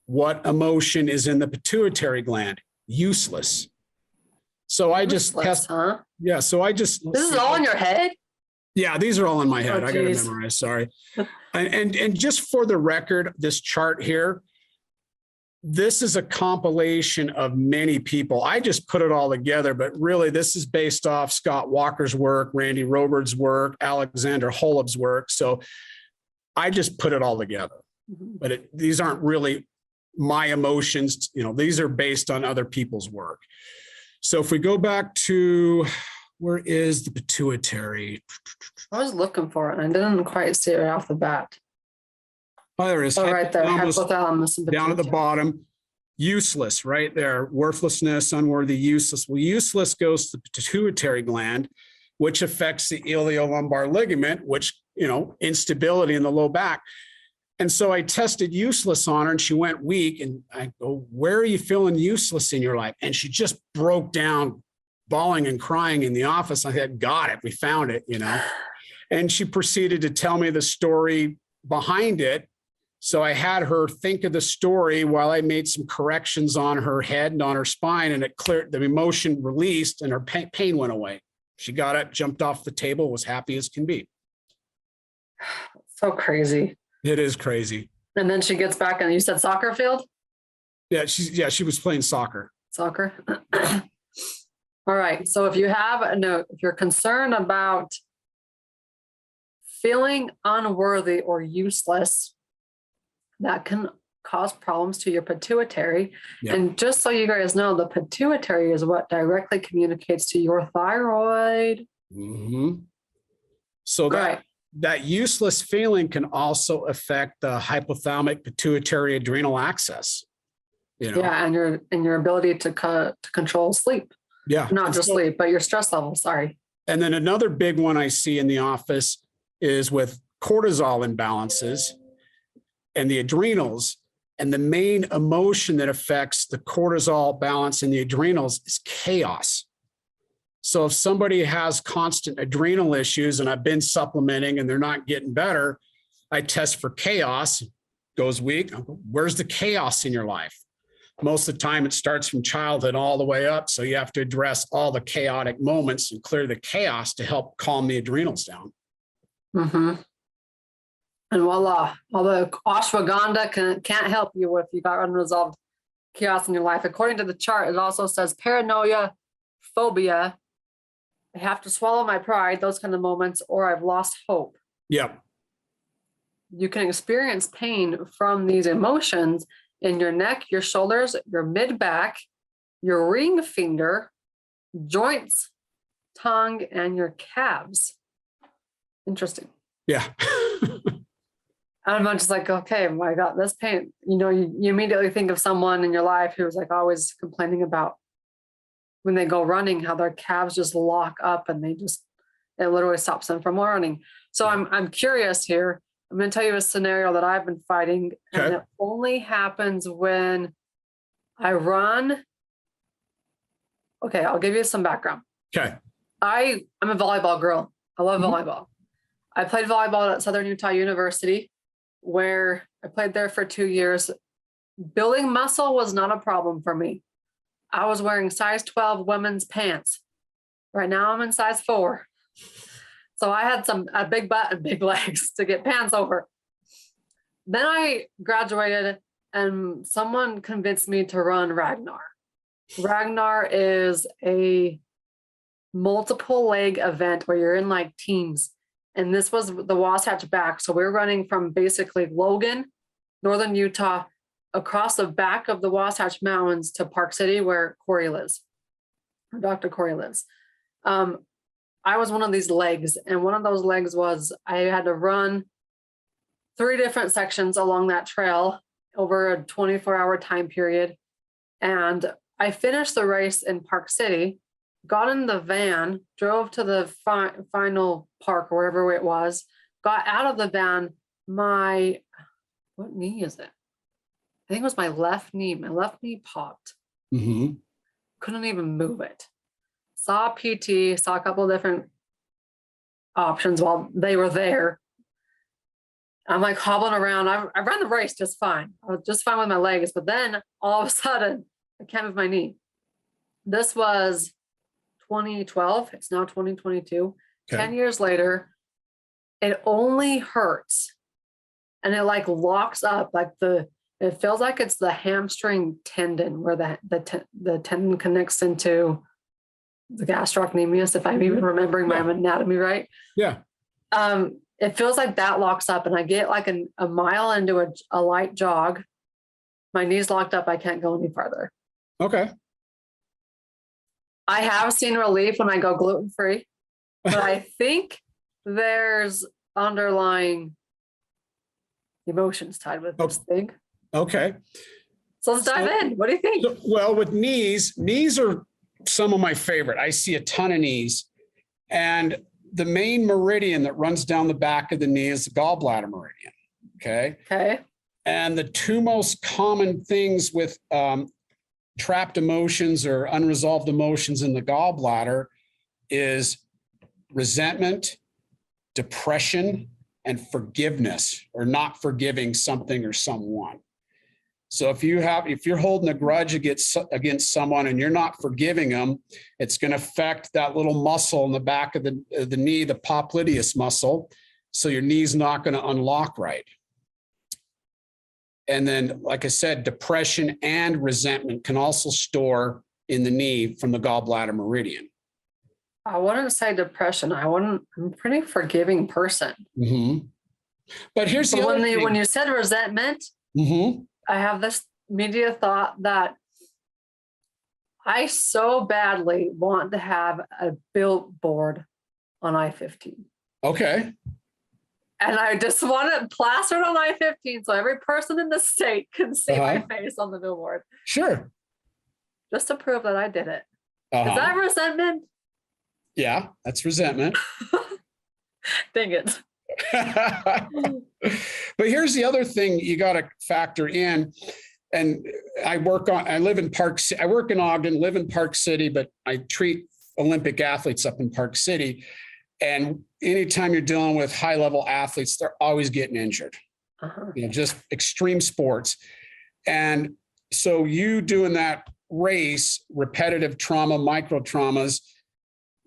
What emotion is in the pituitary gland? Useless. So I just test. Huh? Yeah. So I just. This is all in your head? Yeah, these are all in my head. Oh, I got to memorize. Sorry. and just for the record, this chart here, this is a compilation of many people. I just put it all together, but really this is based off Scott Walker's work, Randy Robert's work, Alexander Holub's work. So I just put it all together, but these aren't really my emotions. These are based on other people's work. So if we go back to, where is the pituitary? I was looking for it and I didn't quite see it right off the bat. Oh, there it is. Oh, right there. Hypothalamus, down at the bottom. Useless, right there. Worthlessness, unworthy, useless. Well, useless goes to the pituitary gland, which affects the iliolumbar ligament, which, instability in the low back. And so I tested useless on her and she went weak. And I go, where are you feeling useless in your life? And she just broke down, bawling and crying in the office. I said, got it. We found it, And she proceeded to tell me the story behind it. So I had her think of the story while I made some corrections on her head and on her spine, and it cleared, the emotion released and her pain went away. She got up, jumped off the table, was happy as can be. So crazy. It is crazy. And then she gets back and you said soccer field? Yeah, she was playing soccer. Soccer. All right. So if you have a note, if you're concerned about feeling unworthy or useless, that can cause problems to your pituitary. Yeah. And just so you guys know, the pituitary is what directly communicates to your thyroid. Mm-hmm. So that useless feeling can also affect the hypothalamic pituitary adrenal axis. Yeah, and your ability to control sleep. Yeah. Not just sleep, but your stress level. Sorry. And then another big one I see in the office is with cortisol imbalances and the adrenals. And the main emotion that affects the cortisol balance in the adrenals is chaos. So if somebody has constant adrenal issues and I've been supplementing and they're not getting better, I test for chaos, goes weak. Where's the chaos in your life? most of the time it starts from childhood all the way up. So you have to address all the chaotic moments and clear the chaos to help calm the adrenals down. Mm-hmm. And voila, although ashwagandha can't help you if you got unresolved chaos in your life. According to the chart, it also says paranoia, phobia, I have to swallow my pride, those kind of moments, or I've lost hope. Yep. You can experience pain from these emotions in your neck, your shoulders, your mid-back, your ring finger, joints, tongue, and your calves. Interesting. Yeah. I'm just like, okay, I got this pain. You know, you immediately think of someone in your life who's like always complaining about when they go running, how their calves just lock up and it literally stops them from running. So I'm curious here. I'm going to tell you a scenario that I've been fighting, and it only happens when I run. Okay, I'll give you some background. Okay. I'm a volleyball girl. I love volleyball. I played volleyball at Southern Utah University, where I played there for 2 years. Building muscle was not a problem for me. I was wearing size 12 women's pants. Right now I'm in size 4. So I had a big butt and big legs to get pants over. Then I graduated and someone convinced me to run Ragnar. Ragnar is a multiple leg event where you're in like teams. And this was the Wasatch back. So we were running from basically Logan, northern Utah, across the back of the Wasatch Mountains to Park City, where Corey lives, or Dr. Corey lives. I was one of these legs, and one of those legs was I had to run 3 different sections along that trail over a 24-hour time period. And I finished the race in Park City, got in the van, drove to the final park or wherever it was, got out of the van. What knee is it? I think it was my left knee. My left knee popped. Mm-hmm. Couldn't even move it. Saw a PT, saw a couple of different options while they were there. I'm like hobbling around. I ran the race just fine. I was just fine with my legs, but then all of a sudden, I can't move my knee. This was 2012. It's now 2022. Okay. 10 years later, it only hurts. And it like locks up, it feels like it's the hamstring tendon where the tendon connects into the gastrocnemius, if I'm even remembering my anatomy right. Yeah. It feels like that locks up, and I get like a mile into a light jog. My knee's locked up. I can't go any farther. Okay. I have seen relief when I go gluten-free, but I think there's underlying emotions tied with this thing. Okay. So let's dive in. What do you think? Well, with knees are some of my favorite. I see a ton of knees. And the main meridian that runs down the back of the knee is the gallbladder meridian. Okay. Okay. And the 2 most common things with trapped emotions or unresolved emotions in the gallbladder is resentment, depression, and forgiveness, or not forgiving something or someone. So if you're holding a grudge against someone and you're not forgiving them, it's going to affect that little muscle in the back of the knee, the popliteus muscle. So your knee's not going to unlock right. And then, like I said, depression and resentment can also store in the knee from the gallbladder meridian. I wouldn't say depression. I'm a pretty forgiving person. Mm-hmm. But here's the other thing. When you said resentment, I have this immediate thought that I so badly want to have a billboard on I-15. Okay. And I just want it plastered on I-15 so every person in the state can see my face on the billboard. Sure. Just to prove that I did it. Is that resentment? Yeah, that's resentment. Dang it. But here's the other thing you got to factor in. And I work in Ogden, live in Park City, but I treat Olympic athletes up in Park City. And anytime you're dealing with high level athletes, they're always getting injured, just extreme sports. And So you doing that race, repetitive trauma, micro traumas,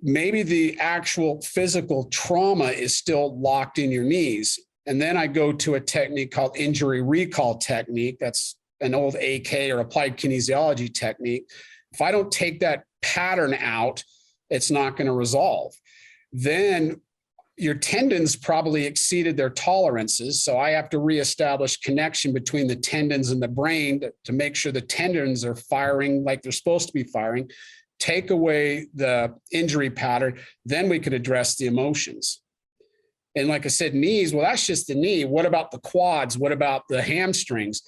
maybe the actual physical trauma is still locked in your knees. And then I go to a technique called injury recall technique. That's an old AK or applied kinesiology technique. If I don't take that pattern out, it's not going to resolve. Then your tendons probably exceeded their tolerances. So I have to reestablish connection between the tendons and the brain to make sure the tendons are firing like they're supposed to be firing. Take away the injury pattern, then we could address the emotions. And like I said, knees, well, that's just the knee. What about the quads? What about the hamstrings?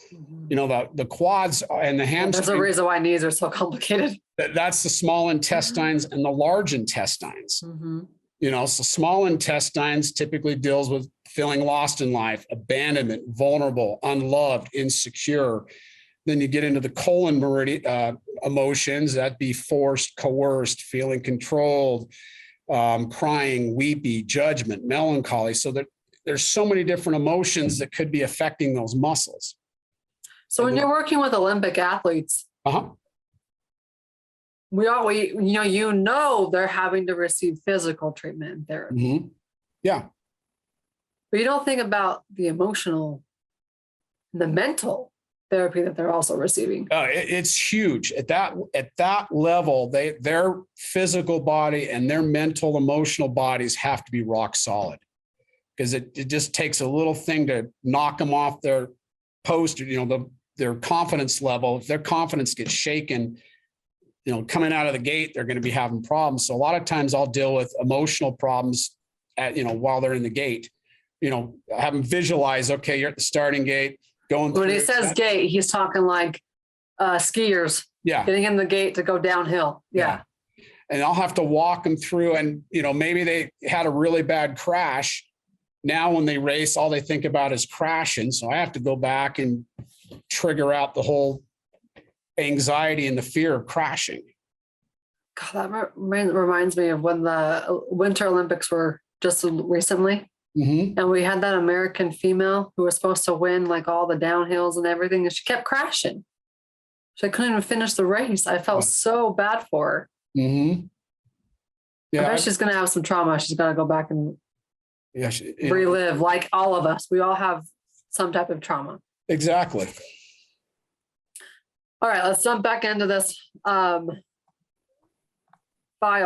You know, the quads and the hamstrings. There's a reason why knees are so complicated. That's the small intestines and the large intestines. You know, so small intestines typically deals with feeling lost in life, abandonment, vulnerable, unloved, insecure. Then you get into the colon meridian emotions, that'd be forced, coerced, feeling controlled, crying, weepy, judgment, melancholy. So there's so many different emotions that could be affecting those muscles. So when you're working with Olympic athletes, you know they're having to receive physical treatment and therapy. Yeah. But you don't think about the emotional, the mental therapy that they're also receiving. It's huge at that level. Their physical body and their mental, emotional bodies have to be rock solid, because it just takes a little thing to knock them off their post. You know, their confidence level. If their confidence gets shaken, you know, coming out of the gate, they're going to be having problems. So a lot of times I'll deal with emotional problems while they're in the gate. You know, have them visualize, okay, you're at the starting gate. When he says gate, he's talking like skiers. Yeah. Getting in the gate to go downhill. Yeah. And I'll have to walk them through, and, you know, maybe they had a really bad crash. Now, when they race, all they think about is crashing. So I have to go back and trigger out the whole anxiety and the fear of crashing. God, that reminds me of when the Winter Olympics were just recently. And we had that American female who was supposed to win like all the downhills and everything, and she kept crashing. She couldn't even finish the race. I felt so bad for her. Yeah, I bet she's going to have some trauma. She's got to go back and relive, like all of us. We all have some type of trauma. Exactly. All right, let's jump back into this file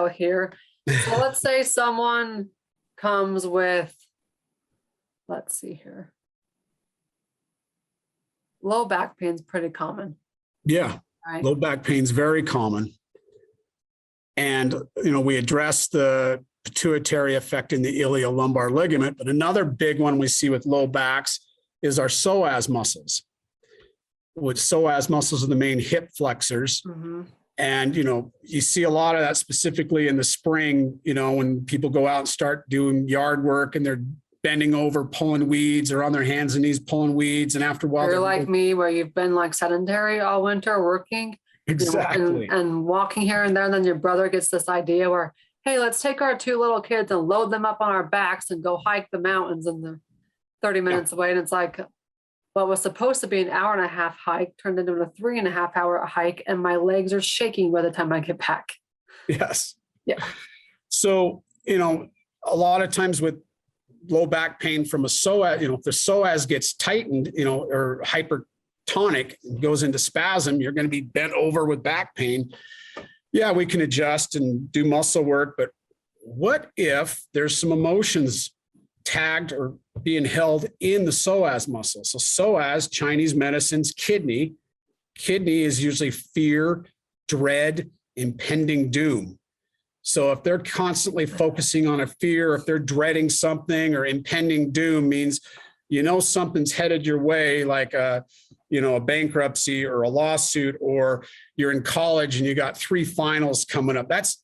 here. So let's say someone comes with, let's see here. Low back pain is pretty common. Yeah. Right? Low back pain is very common. And, you know, we address the pituitary affecting the iliolumbar ligament, but another big one we see with low backs is our psoas muscles. Which psoas muscles are the main hip flexors. And, you know, you see a lot of that specifically in the spring, you know, when people go out and start doing yard work and they're bending over, pulling weeds, or on their hands and knees, pulling weeds. And after a while, you're like me, where you've been like sedentary all winter working. Exactly. And walking here and there. And then your brother gets this idea where, hey, let's take our two little kids and load them up on our backs and go hike the mountains, and they're 30 minutes away. And it's like, what was supposed to be an hour and a half hike turned into a 3.5 hour hike, and my legs are shaking by the time I get back. Yes. Yeah. So, you know, a lot of times with low back pain from a psoas, you know, if the psoas gets tightened, you know, or hypertonic, goes into spasm, you're going to be bent over with back pain. Yeah, we can adjust and do muscle work, but what if there's some emotions tagged or being held in the psoas muscle? So psoas, Chinese medicine's kidney. Kidney is usually fear, dread, impending doom. So if they're constantly focusing on a fear, if they're dreading something, or impending doom means, you know, something's headed your way, like a bankruptcy or a lawsuit, or you're in college and you got 3 finals coming up. That's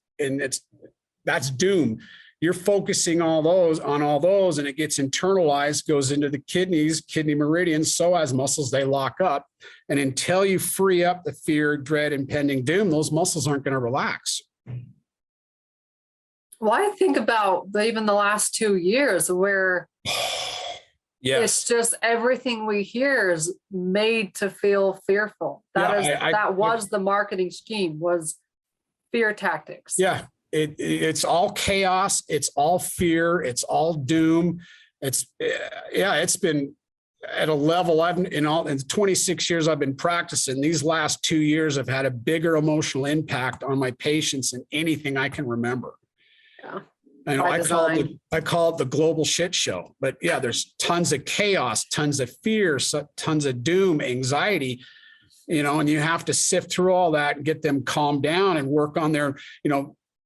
doom. You're focusing on all those, and it gets internalized, goes into the kidneys, kidney meridians, psoas muscles, they lock up. And until you free up the fear, dread, impending doom, those muscles aren't going to relax. Well, I think about even the last 2 years where Yes. It's just everything we hear is made to feel fearful. That was the marketing scheme, was fear tactics. Yeah. It's all chaos. It's all fear. It's all doom. It's been at a level in 26 years I've been practicing. These last 2 years I've had a bigger emotional impact on my patients than anything I can remember. Yeah. I call it the global shit show. But yeah, there's tons of chaos, tons of fear, tons of doom, anxiety, and you have to sift through all that and get them calmed down and work on their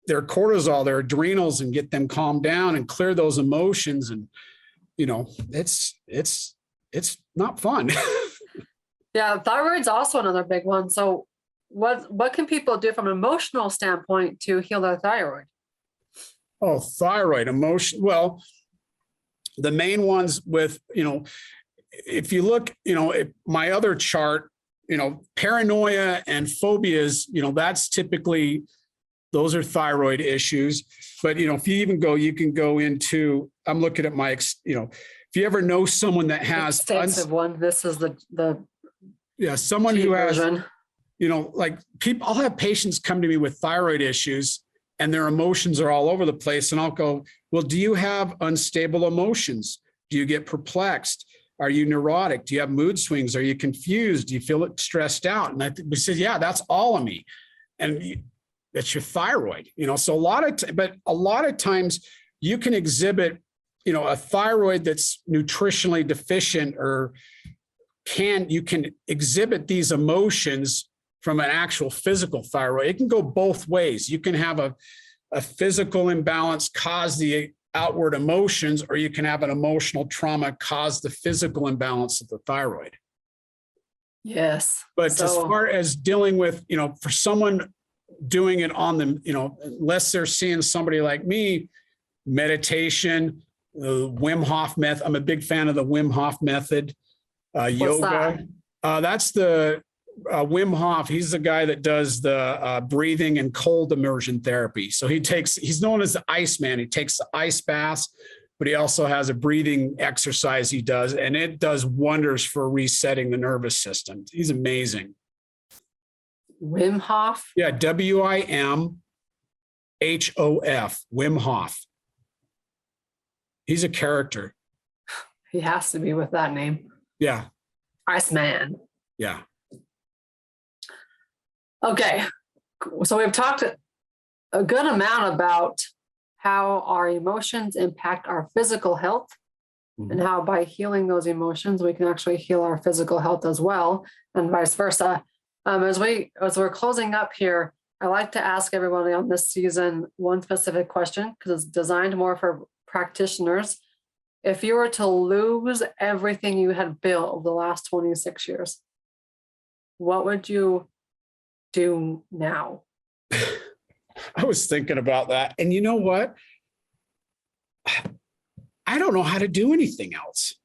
cortisol, their adrenals, and get them calmed down and clear those emotions. And it's not fun. Yeah, thyroid's also another big one. So what can people do from an emotional standpoint to heal their thyroid? Oh, thyroid, emotion. Well, the main ones with, if you look, my other chart, paranoia and phobias, that's typically, those are thyroid issues. But, if you you can go into, I'm looking at my, if you ever know someone that has extensive one, this is someone who has, version. Like people, I'll have patients come to me with thyroid issues and their emotions are all over the place. And I'll go, well, do you have unstable emotions? Do you get perplexed? Are you neurotic? Do you have mood swings? Are you confused? Do you feel stressed out? And we said, yeah, that's all of me. And that's your thyroid, so a lot of times you can exhibit, a thyroid that's nutritionally deficient, or you can exhibit these emotions from an actual physical thyroid. It can go both ways. You can have a physical imbalance cause the outward emotions, or you can have an emotional trauma cause the physical imbalance of the thyroid. Yes. But as far as dealing with, for someone doing it on them, unless they're seeing somebody like me, meditation, Wim Hof method. I'm a big fan of the Wim Hof method. Yoga. That's the Wim Hof. He's the guy that does the breathing and cold immersion therapy. So he's known as the Iceman. He takes the ice baths, but he also has a breathing exercise he does, and it does wonders for resetting the nervous system. He's amazing. Wim Hof? Yeah, WIMHOF, Wim Hof. He's a character. He has to be with that name. Yeah. Iceman. Yeah. Okay. So we've talked a good amount about how our emotions impact our physical health, and how by healing those emotions, we can actually heal our physical health as well, and vice versa. As we're closing up here, I like to ask everybody on this season one specific question, because it's designed more for practitioners. If you were to lose everything you had built over the last 26 years, what would you do now? I was thinking about that. And you know what? I don't know how to do anything else.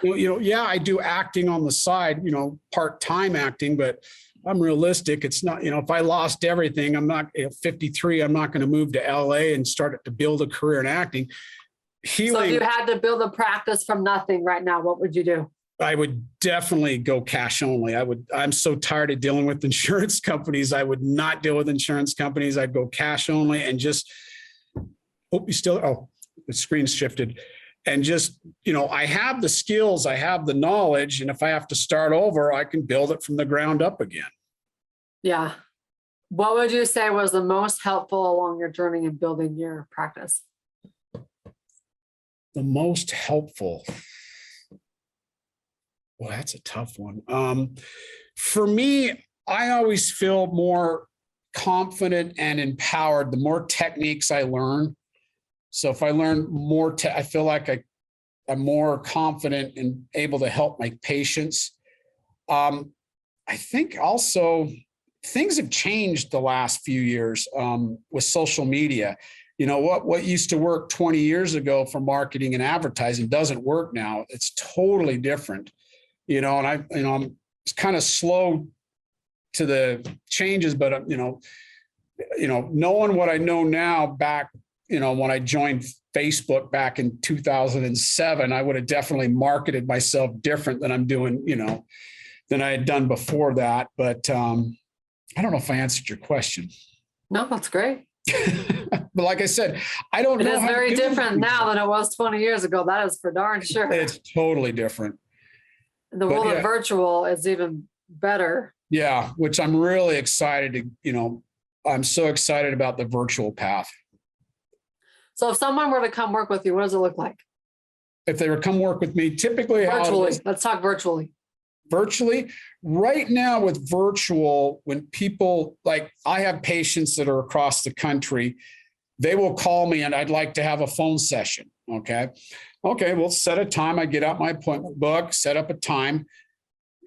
Yeah, I do acting on the side, part-time acting, but I'm realistic. It's not, if I lost everything, I'm not 53, I'm not going to move to LA and start to build a career in acting. Healing. So if you had to build a practice from nothing right now, what would you do? I would definitely go cash only. I'm so tired of dealing with insurance companies. I would not deal with insurance companies. I'd go cash only and just, the screen's shifted. And just, I have the skills, I have the knowledge. And if I have to start over, I can build it from the ground up again. Yeah. What would you say was the most helpful along your journey in building your practice? The most helpful. Well, that's a tough one. For me, I always feel more confident and empowered the more techniques I learn. So if I learn more, I feel like I'm more confident and able to help my patients. I think also things have changed the last few years with social media. What used to work 20 years ago for marketing and advertising doesn't work now. It's totally different. And I'm kind of slow to the changes, but knowing what I know now back, when I joined Facebook back in 2007, I would have definitely marketed myself different than I'm doing, than I had done before that. But I don't know if I answered your question. No, that's great. But like I said, I don't know. It's very different now than it was 20 years ago. That is for darn sure. It's totally different. The world of virtual is even better. Yeah, which I'm really excited to, I'm so excited about the virtual path. So if someone were to come work with you, what does it look like? If they were to come work with me, typically virtually. Let's talk virtually. Virtually. Right now with virtual, when people, like I have patients that are across the country, they will call me and I'd like to have a phone session. Okay, we'll set a time. I get out my appointment book, set up a time,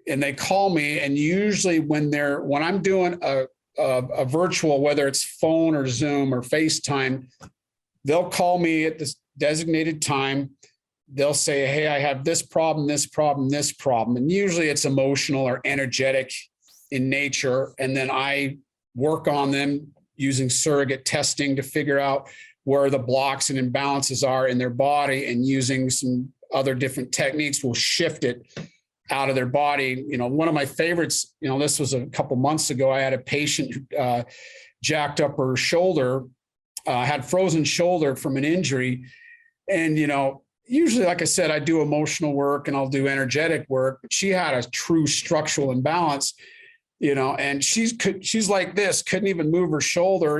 and they call me. And usually when I'm doing a virtual, whether it's phone or Zoom or FaceTime, they'll call me at this designated time. They'll say, hey, I have this problem, this problem, this problem. And usually it's emotional or energetic in nature. And then I work on them using surrogate testing to figure out where the blocks and imbalances are in their body, and using some other different techniques will shift it out of their body. One of my favorites, this was a couple months ago, I had a patient who jacked up her shoulder, had frozen shoulder from an injury. And, usually, like I said, I do emotional work and I'll do energetic work. But she had a true structural imbalance, and she's like this, couldn't even move her shoulder,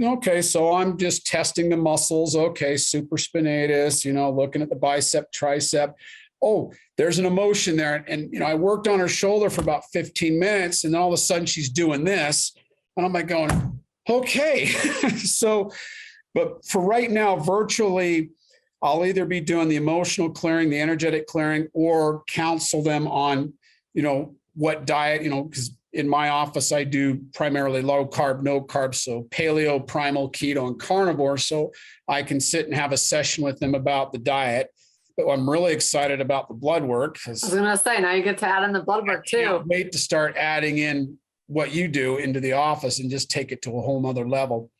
Okay, so I'm just testing the muscles. Okay, supraspinatus, looking at the bicep, tricep. Oh, there's an emotion there. And, I worked on her shoulder for about 15 minutes, and then all of a sudden she's doing this. And I'm like going, okay. So, but for right now, virtually, I'll either be doing the emotional clearing, the energetic clearing, or counsel them on, what diet, because in my office, I do primarily low carb, no carb. So paleo, primal, keto, and carnivore. So I can sit and have a session with them about the diet. But I'm really excited about the blood work. I was going to say, now you get to add in the blood work too. I can't wait to start adding in what you do into the office and just take it to a whole nother level.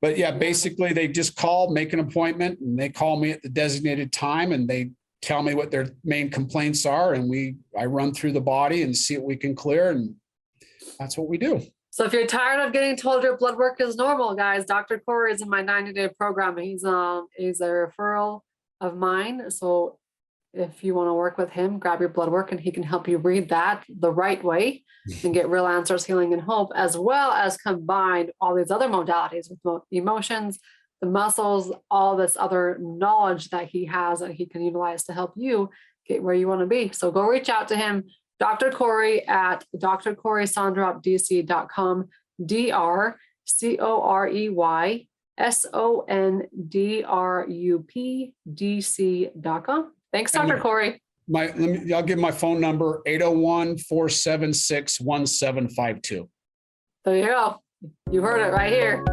But yeah, basically they just call, make an appointment, and they call me at the designated time, and they tell me what their main complaints are. And I run through the body and see what we can clear. And that's what we do. So if you're tired of getting told your blood work is normal, guys, Dr. Corey is in my 90-day program. He's a referral of mine. So if you want to work with him, grab your blood work and he can help you read that the right way and get real answers, healing, and hope, as well as combine all these other modalities with emotions, the muscles, all this other knowledge that he has that he can utilize to help you get where you want to be. So go reach out to him, Dr. Corey at drcorey.com, DrCorey.Sondrupdc.com. Thanks, Dr. Corey. I'll give my phone number, 801-476-1752. There you go. You heard it right here.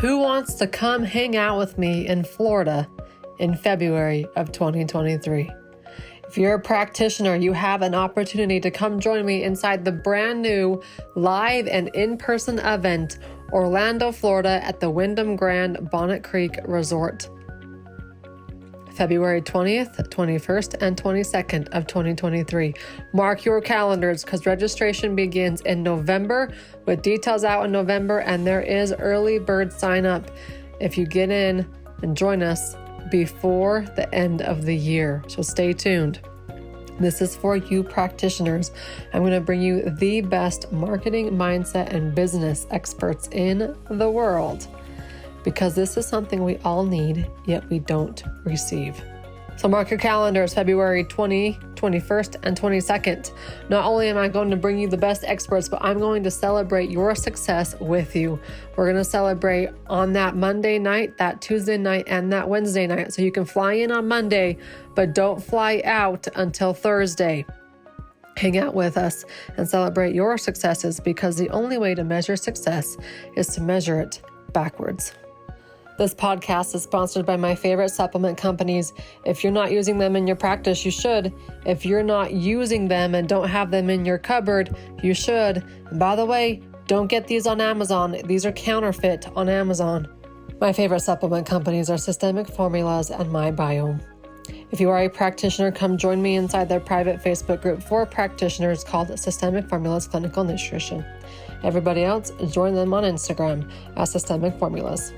Who wants to come hang out with me in Florida in February of 2023? If you're a practitioner, you have an opportunity to come join me inside the brand new live and in-person event, Orlando, Florida at the Wyndham Grand Bonnet Creek Resort. February 20th, 21st, and 22nd of 2023. Mark your calendars because registration begins in November, with details out in November, and there is early bird sign up if you get in and join us before the end of the year. So stay tuned. This is for you practitioners. I'm going to bring you the best marketing, mindset, and business experts in the world, because this is something we all need, yet we don't receive. So mark your calendars, February 20, 21st, and 22nd. Not only am I going to bring you the best experts, but I'm going to celebrate your success with you. We're going to celebrate on that Monday night, that Tuesday night, and that Wednesday night. So you can fly in on Monday, but don't fly out until Thursday. Hang out with us and celebrate your successes, because the only way to measure success is to measure it backwards. This podcast is sponsored by my favorite supplement companies. If you're not using them in your practice, you should. If you're not using them and don't have them in your cupboard, you should. And by the way, don't get these on Amazon. These are counterfeit on Amazon. My favorite supplement companies are Systemic Formulas and My Biome. If you are a practitioner, come join me inside their private Facebook group for practitioners called Systemic Formulas Clinical Nutrition. Everybody else, join them on Instagram at Systemic Formulas.